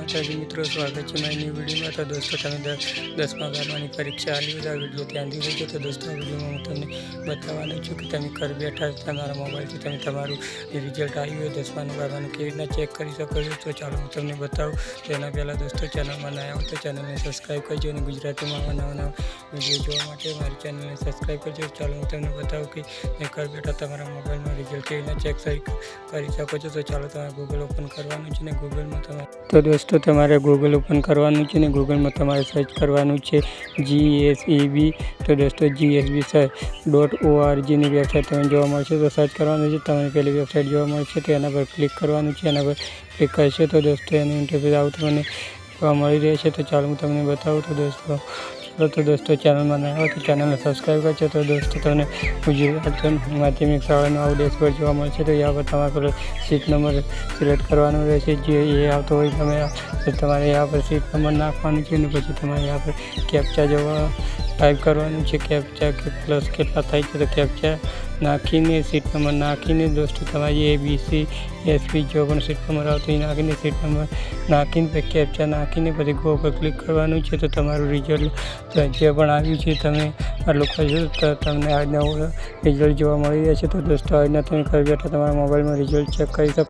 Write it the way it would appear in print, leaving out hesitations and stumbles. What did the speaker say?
માતાજી મિત્રો, સ્વાગત છે મારી વિડીયોમાં। તો દોસ્તો, તમે 10મા 12માની પરીક્ષા આપી હોય તો વિડીયો ધ્યાનથી જોજો। તો દોસ્તો, આ વિડીયોમાં હું તમને બતાવવાનો છું કે તમે ઘર બેઠા તમારા મોબાઈલથી તમે તમારું રિઝલ્ટ આવ્યું હોય 10મા અને 12માનું કેવી રીતના ચેક કરી શકો છો। તો ચાલો હું તમને બતાવું। તો એના પહેલાં દોસ્તો, ચેનલમાં ના આવો તો ચેનલને સબસ્ક્રાઈબ કરજો અને ગુજરાતીમાં નવા વિડીયો જોવા માટે મારી ચેનલને સબસ્ક્રાઈબ કરજો। ચાલો હું તમને બતાવું કે ઘર બેઠા તમારા મોબાઈલમાં રિઝલ્ટ કેવી રીતના ચેક કરી શકો છો। તો ચાલો તમારે ગૂગલ ઓપન કરવાનું છે ને ગૂગલમાં તો દોસ્તો તમારે ગૂગલ ઓપન કરવાનું છે ને ગૂગલમાં તમારે સર્ચ કરવાનું છે GSEB। તો દોસ્તો GSEB.org ની વેબસાઇટ તમને જોવા મળશે। તો સર્ચ કરવાનું છે, તમને પહેલી વેબસાઇટ જોવા મળશે તો એના પર ક્લિક કરવાનું છે। એના પર ક્લિક કરશે તો દોસ્તો એનું ઇન્ટરફેસ આવું તમને જોવા મળી રહેશે। તો ચાલો હું તમને બતાવું। તો દોસ્તો ચેનલમાં ના હોય તો ચેનલને સબસ્ક્રાઈબ કરજો। તો દોસ્તો તમને ગુજરાત માધ્યમિક શાળાનો આવું ડેશબોર્ડ જોવા મળશે। તો यहाँ પર તમારે સીટ નંબર સિલેક્ટ કરવાનો રહેશે। જે એ આવતો હોય તમારે यहाँ પર સીટ નંબર નાખવાનું છે અને પછી તમારે यहाँ પર કેપ્ચા ટાઈપ કરવાનું છે। કેપ્ચા કે પ્લસ કેટલા થાય છે તો કેપ્ચા નાખીને સીટ નંબર નાખીને દોસ્તો તમારી ABCSP જો પણ સીટ નંબર આવતો એ નાખીને સીટ નંબર નાખીને પછી કેપ્ચા નાખીને પછી ગો પર ક્લિક કરવાનું છે। તો તમારું રિઝલ્ટ જે પણ આવ્યું છે તમે આટલું કરશો તો તમને આજના રિઝલ્ટ જોવા મળી રહેશે। તો દોસ્તો આજના તમે ઘર બેઠા તમારા મોબાઈલમાં રિઝલ્ટ ચેક કરી શકો।